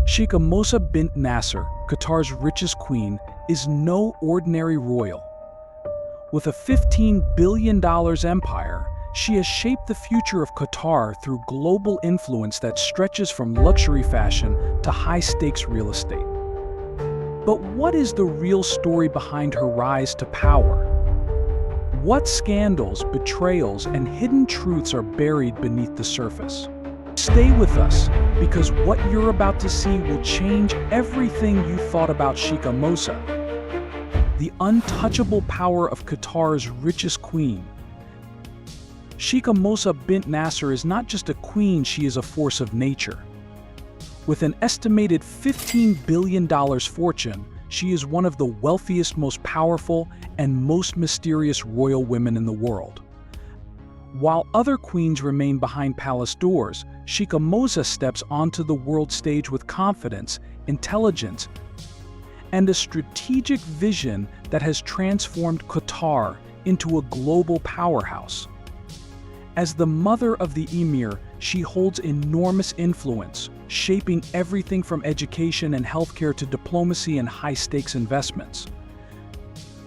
Sheikha Moza bint Nasser, Qatar's richest queen, is no ordinary royal. With a $15 billion empire, she has shaped the future of Qatar through global influence that stretches from luxury fashion to high-stakes real estate. But what is the real story behind her rise to power? What scandals, betrayals, and hidden truths are buried beneath the surface? Stay with us, because what you're about to see will change everything you thought about Sheikha Moza, the untouchable power of Qatar's richest queen. Sheikha Moza bint Nasser is not just a queen, she is a force of nature. With an estimated $15 billion fortune, she is one of the wealthiest, most powerful, and most mysterious royal women in the world. While other queens remain behind palace doors, Sheikha Moza steps onto the world stage with confidence, intelligence, and a strategic vision that has transformed Qatar into a global powerhouse. As the mother of the emir, she holds enormous influence, shaping everything from education and healthcare to diplomacy and high-stakes investments.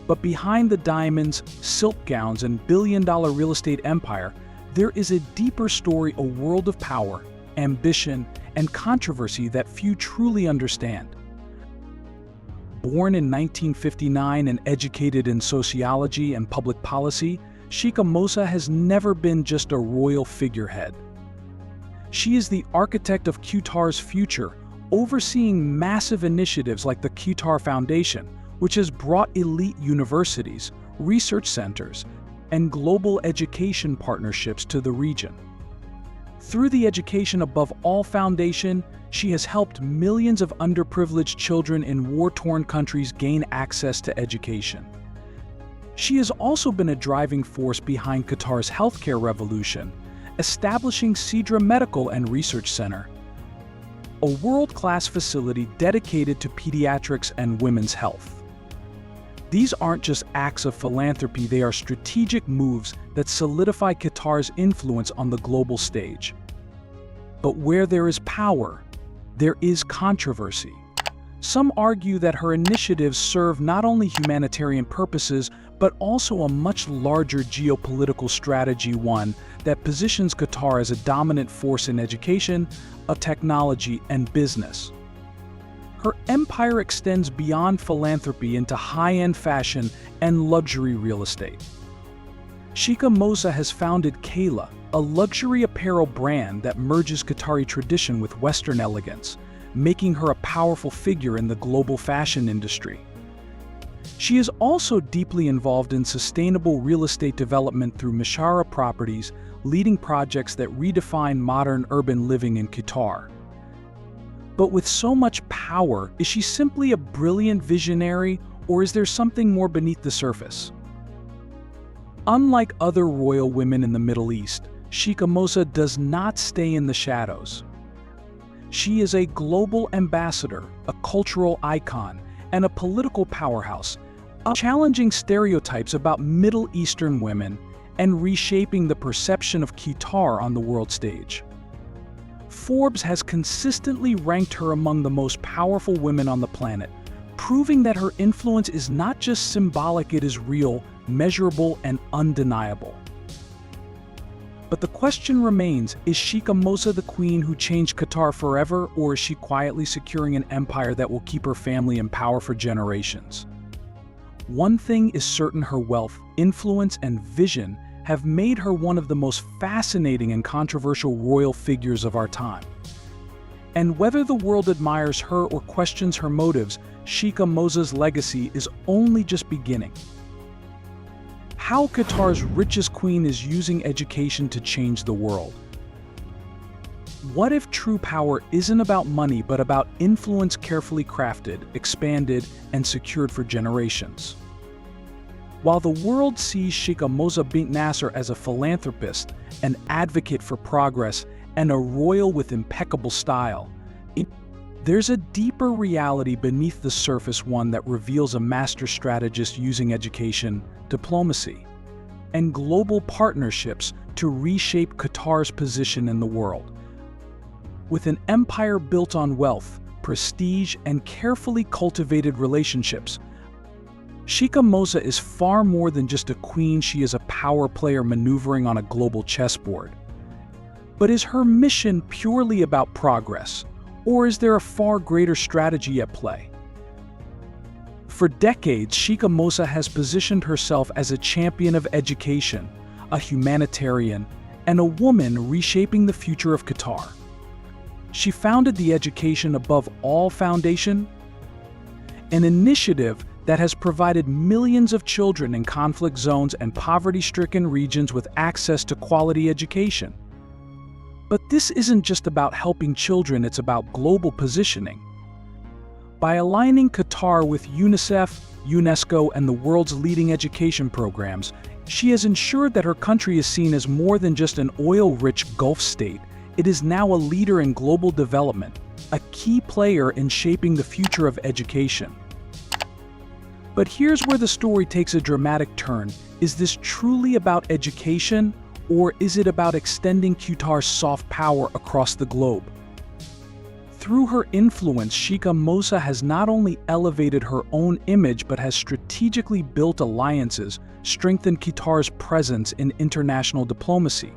But behind the diamonds, silk gowns, and billion-dollar real estate empire, there is a deeper story, a world of power, ambition, and controversy that few truly understand. Born in 1959 and educated in sociology and public policy, Sheikha Moza has never been just a royal figurehead. She is the architect of Qatar's future, overseeing massive initiatives like the Qatar Foundation, which has brought elite universities, research centers, and global education partnerships to the region. Through the Education Above All Foundation, she has helped millions of underprivileged children in war-torn countries gain access to education. She has also been a driving force behind Qatar's healthcare revolution, establishing Sidra Medical and Research Center, a world-class facility dedicated to pediatrics and women's health. These aren't just acts of philanthropy, they are strategic moves that solidify Qatar's influence on the global stage. But where there is power, there is controversy. Some argue that her initiatives serve not only humanitarian purposes, but also a much larger geopolitical strategy, one that positions Qatar as a dominant force in education, technology, and business. Her empire extends beyond philanthropy into high-end fashion and luxury real estate. Sheikha Moza has founded Kayla, a luxury apparel brand that merges Qatari tradition with Western elegance, making her a powerful figure in the global fashion industry. She is also deeply involved in sustainable real estate development through Mashara Properties, leading projects that redefine modern urban living in Qatar. But with so much power, is she simply a brilliant visionary, or is there something more beneath the surface? Unlike other royal women in the Middle East, Sheikha Moza does not stay in the shadows. She is a global ambassador, a cultural icon, and a political powerhouse, challenging stereotypes about Middle Eastern women and reshaping the perception of Qatar on the world stage. Forbes has consistently ranked her among the most powerful women on the planet, proving that her influence is not just symbolic, it is real, measurable, and undeniable. But the question remains, is Sheikha Moza the queen who changed Qatar forever, or is she quietly securing an empire that will keep her family in power for generations? One thing is certain, her wealth, influence, and vision have made her one of the most fascinating and controversial royal figures of our time. And whether the world admires her or questions her motives, Sheikha Moza's legacy is only just beginning. How Qatar's richest queen is using education to change the world. What if true power isn't about money but about influence, carefully crafted, expanded, and secured for generations? While the world sees Sheikha Moza bint Nasser as a philanthropist, an advocate for progress, and a royal with impeccable style, there's a deeper reality beneath the surface, one that reveals a master strategist using education, diplomacy, and global partnerships to reshape Qatar's position in the world. With an empire built on wealth, prestige, and carefully cultivated relationships. Sheikha Moza is far more than just a queen. She is a power player maneuvering on a global chessboard. But is her mission purely about progress, or is there a far greater strategy at play? For decades, Sheikha Moza has positioned herself as a champion of education, a humanitarian, and a woman reshaping the future of Qatar. She founded the Education Above All Foundation, an initiative that has provided millions of children in conflict zones and poverty-stricken regions with access to quality education. But this isn't just about helping children, it's about global positioning. By aligning Qatar with UNICEF, UNESCO, and the world's leading education programs, she has ensured that her country is seen as more than just an oil-rich Gulf state. It is now a leader in global development, a key player in shaping the future of education. But here's where the story takes a dramatic turn. Is this truly about education, or is it about extending Qatar's soft power across the globe? Through her influence, Sheikha Moza has not only elevated her own image but has strategically built alliances, strengthened Qatar's presence in international diplomacy,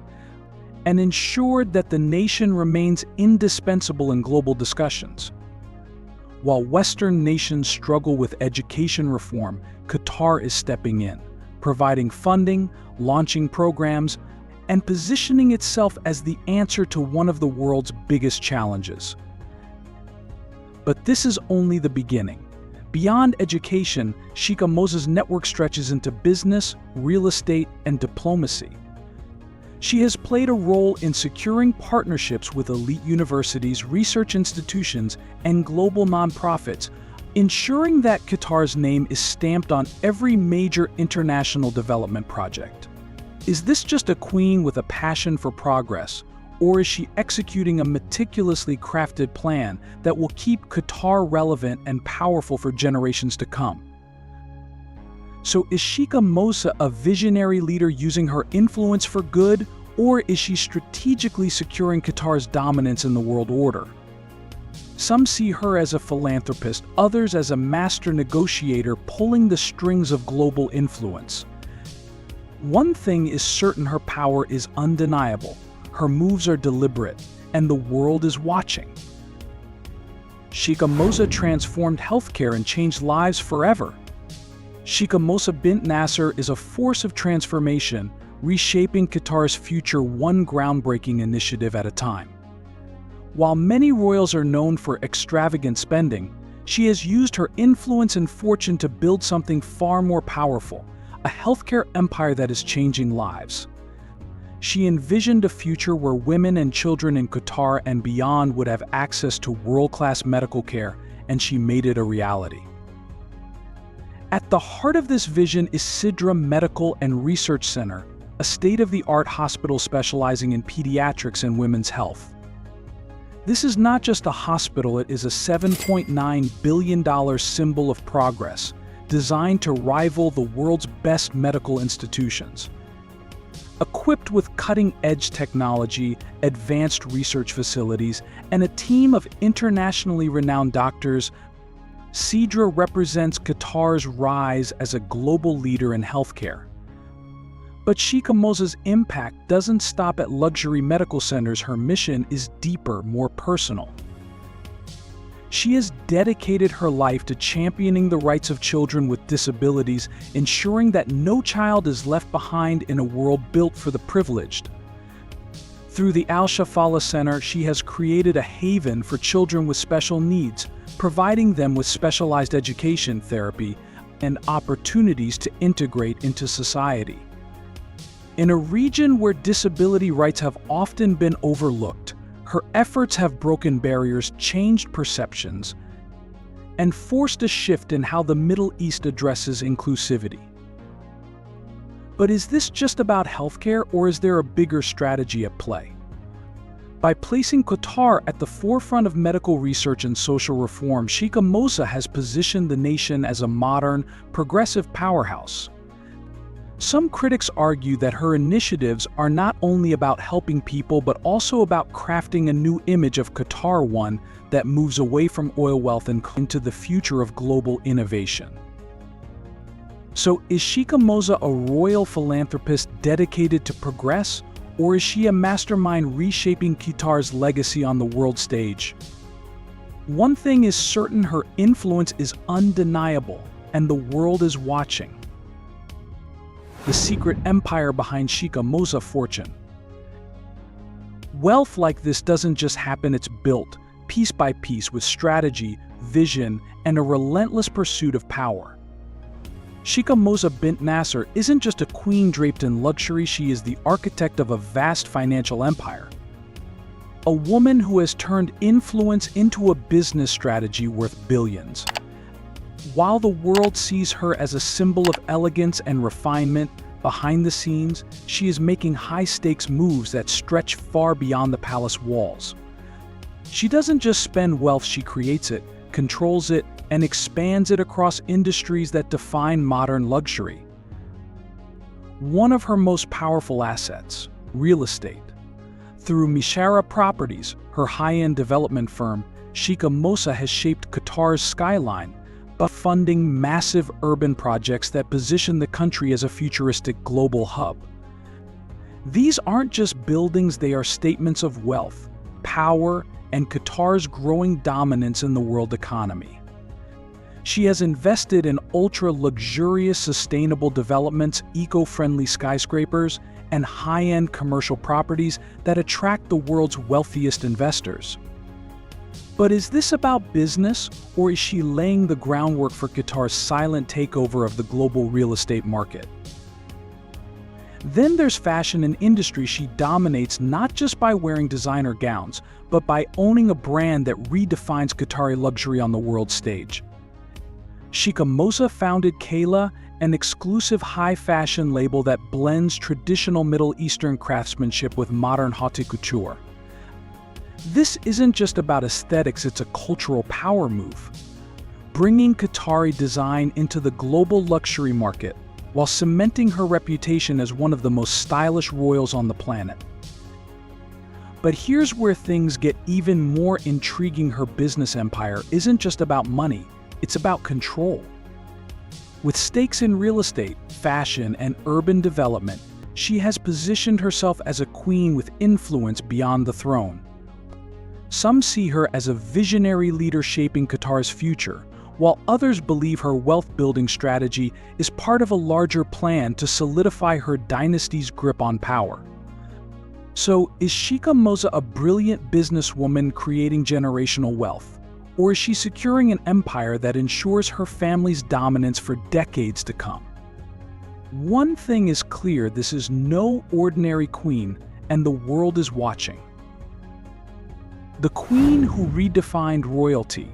and ensured that the nation remains indispensable in global discussions. While Western nations struggle with education reform, Qatar is stepping in, providing funding, launching programs, and positioning itself as the answer to one of the world's biggest challenges. But this is only the beginning. Beyond education, Sheikha Moza's network stretches into business, real estate, and diplomacy. She has played a role in securing partnerships with elite universities, research institutions, and global nonprofits, ensuring that Qatar's name is stamped on every major international development project. Is this just a queen with a passion for progress, or is she executing a meticulously crafted plan that will keep Qatar relevant and powerful for generations to come? So is Sheikha Moza a visionary leader using her influence for good, or is she strategically securing Qatar's dominance in the world order? Some see her as a philanthropist, others as a master negotiator pulling the strings of global influence. One thing is certain: her power is undeniable. Her moves are deliberate, and the world is watching. Sheikha Moza transformed healthcare and changed lives forever. Sheikha Moza bint Nasser is a force of transformation, reshaping Qatar's future one groundbreaking initiative at a time. While many royals are known for extravagant spending, she has used her influence and fortune to build something far more powerful, a healthcare empire that is changing lives. She envisioned a future where women and children in Qatar and beyond would have access to world-class medical care, and she made it a reality. At the heart of this vision is Sidra Medical and Research Center, a state-of-the-art hospital specializing in pediatrics and women's health. This is not just a hospital, it is a $7.9 billion symbol of progress, designed to rival the world's best medical institutions. Equipped with cutting-edge technology, advanced research facilities, and a team of internationally renowned doctors, Sidra represents Qatar's rise as a global leader in healthcare. But Sheikha Moza's impact doesn't stop at luxury medical centers. Her mission is deeper, more personal. She has dedicated her life to championing the rights of children with disabilities, ensuring that no child is left behind in a world built for the privileged. Through the Al Shafala Center, she has created a haven for children with special needs, providing them with specialized education, therapy, and opportunities to integrate into society. In a region where disability rights have often been overlooked, her efforts have broken barriers, changed perceptions, and forced a shift in how the Middle East addresses inclusivity. But is this just about healthcare, or is there a bigger strategy at play? By placing Qatar at the forefront of medical research and social reform, Sheikha Moza has positioned the nation as a modern, progressive powerhouse. Some critics argue that her initiatives are not only about helping people but also about crafting a new image of Qatar, one that moves away from oil wealth and into the future of global innovation. So, is Sheikha Moza a royal philanthropist dedicated to progress, or is she a mastermind reshaping Qatar's legacy on the world stage? One thing is certain: her influence is undeniable, and the world is watching. The secret empire behind Sheikha Moza's fortune. Wealth like this doesn't just happen, it's built, piece by piece, with strategy, vision, and a relentless pursuit of power. Sheikha Moza bint Nasser isn't just a queen draped in luxury, she is the architect of a vast financial empire. A woman who has turned influence into a business strategy worth billions. While the world sees her as a symbol of elegance and refinement, behind the scenes, she is making high-stakes moves that stretch far beyond the palace walls. She doesn't just spend wealth, she creates it, controls it, and expands it across industries that define modern luxury. One of her most powerful assets, real estate. Through Mishara Properties, her high-end development firm, Sheikha Moza has shaped Qatar's skyline, by funding massive urban projects that position the country as a futuristic global hub. These aren't just buildings, they are statements of wealth, power, and Qatar's growing dominance in the world economy. She has invested in ultra-luxurious sustainable developments, eco-friendly skyscrapers, and high-end commercial properties that attract the world's wealthiest investors. But is this about business, or is she laying the groundwork for Qatar's silent takeover of the global real estate market? Then there's fashion and industry. She dominates not just by wearing designer gowns, but by owning a brand that redefines Qatari luxury on the world stage. Sheikha Moza founded Kayla, an exclusive high-fashion label that blends traditional Middle Eastern craftsmanship with modern haute couture. This isn't just about aesthetics, it's a cultural power move, bringing Qatari design into the global luxury market while cementing her reputation as one of the most stylish royals on the planet. But here's where things get even more intriguing. Her business empire isn't just about money, it's about control. With stakes in real estate, fashion, and urban development, she has positioned herself as a queen with influence beyond the throne. Some see her as a visionary leader shaping Qatar's future, while others believe her wealth-building strategy is part of a larger plan to solidify her dynasty's grip on power. So, is Sheikha Moza a brilliant businesswoman creating generational wealth, or is she securing an empire that ensures her family's dominance for decades to come? One thing is clear: this is no ordinary queen, and the world is watching. The queen who redefined royalty.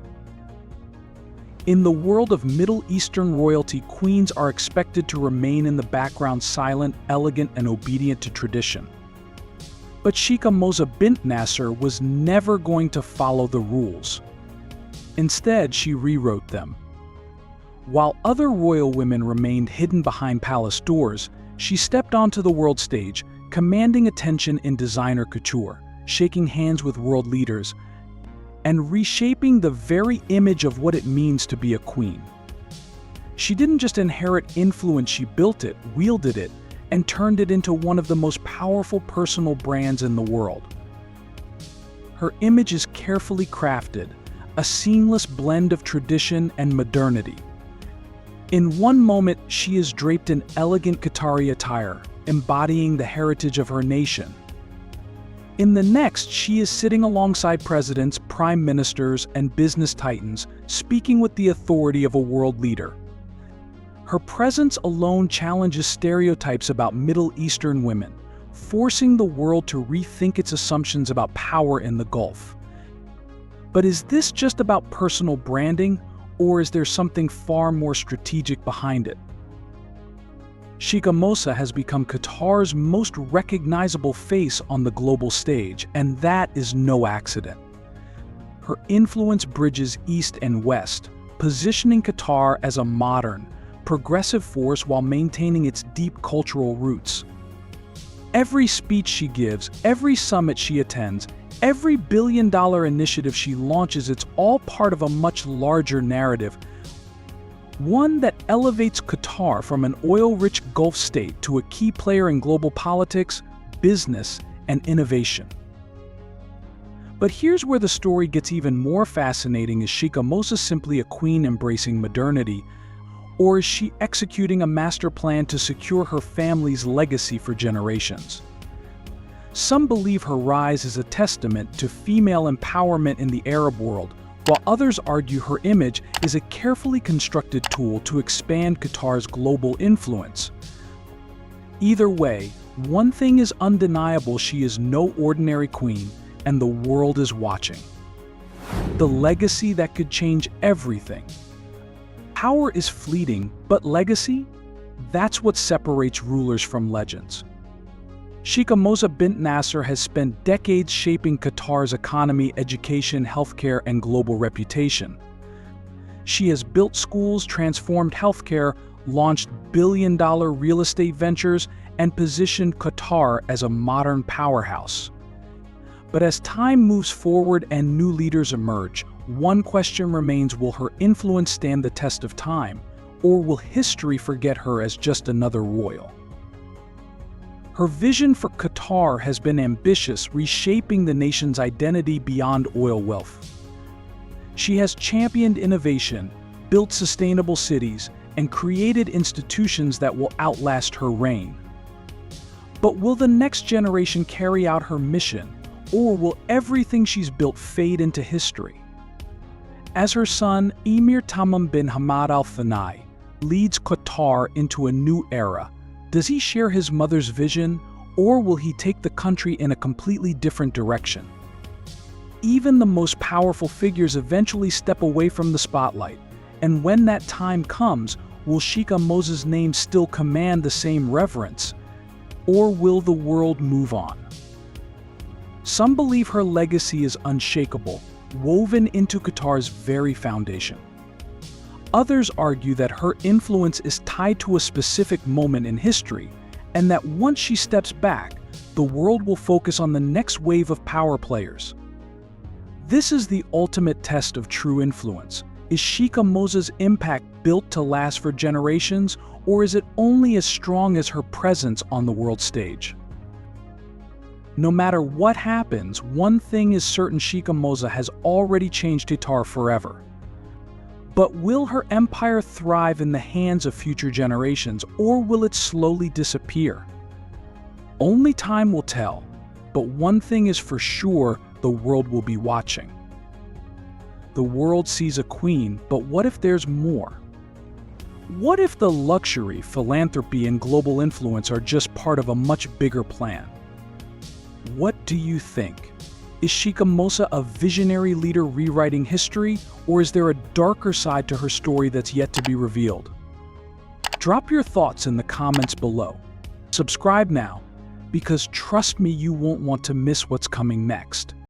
In the world of Middle Eastern royalty, queens are expected to remain in the background, silent, elegant, and obedient to tradition. But Sheikha Moza bint Nasser was never going to follow the rules. Instead, she rewrote them. While other royal women remained hidden behind palace doors, she stepped onto the world stage, commanding attention in designer couture, shaking hands with world leaders, and reshaping the very image of what it means to be a queen. She didn't just inherit influence, she built it, wielded it, and turned it into one of the most powerful personal brands in the world. Her image is carefully crafted, a seamless blend of tradition and modernity. In one moment, she is draped in elegant Qatari attire, embodying the heritage of her nation. In the next, she is sitting alongside presidents, prime ministers, and business titans, speaking with the authority of a world leader. Her presence alone challenges stereotypes about Middle Eastern women, forcing the world to rethink its assumptions about power in the Gulf. But is this just about personal branding, or is there something far more strategic behind it? Sheikha Moza has become Qatar's most recognizable face on the global stage, and that is no accident. Her influence bridges East and West, positioning Qatar as a modern, progressive force while maintaining its deep cultural roots. Every speech she gives, every summit she attends, every billion-dollar initiative she launches, it's all part of a much larger narrative, one that elevates Qatar from an oil-rich Gulf state to a key player in global politics, business, and innovation. But here's where the story gets even more fascinating. Is Sheikha Moza simply a queen embracing modernity, or is she executing a master plan to secure her family's legacy for generations? Some believe her rise is a testament to female empowerment in the Arab world, while others argue her image is a carefully constructed tool to expand Qatar's global influence. Either way, one thing is undeniable: she is no ordinary queen, and the world is watching. The legacy that could change everything. Power is fleeting, but legacy? That's what separates rulers from legends. Sheikha Moza bint Nasser has spent decades shaping Qatar's economy, education, healthcare, and global reputation. She has built schools, transformed healthcare, launched billion-dollar real estate ventures, and positioned Qatar as a modern powerhouse. But as time moves forward and new leaders emerge, one question remains: will her influence stand the test of time, or will history forget her as just another royal? Her vision for Qatar has been ambitious, reshaping the nation's identity beyond oil wealth. She has championed innovation, built sustainable cities, and created institutions that will outlast her reign. But will the next generation carry out her mission, or will everything she's built fade into history? As her son, Emir Tamim bin Hamad Al Thani, leads Qatar into a new era, does he share his mother's vision, or will he take the country in a completely different direction? Even the most powerful figures eventually step away from the spotlight, and when that time comes, will Sheikha Moza's name still command the same reverence, or will the world move on? Some believe her legacy is unshakable, woven into Qatar's very foundation. Others argue that her influence is tied to a specific moment in history, and that once she steps back, the world will focus on the next wave of power players. This is the ultimate test of true influence. Is Sheikha Moza's impact built to last for generations, or is it only as strong as her presence on the world stage? No matter what happens, one thing is certain: Sheikha Moza has already changed Qatar forever. But will her empire thrive in the hands of future generations, or will it slowly disappear? Only time will tell, but one thing is for sure: the world will be watching. The world sees a queen, but what if there's more? What if the luxury, philanthropy, and global influence are just part of a much bigger plan? What do you think? Is Sheikha Moza a visionary leader rewriting history, or is there a darker side to her story that's yet to be revealed? Drop your thoughts in the comments below. Subscribe now, because trust me, you won't want to miss what's coming next.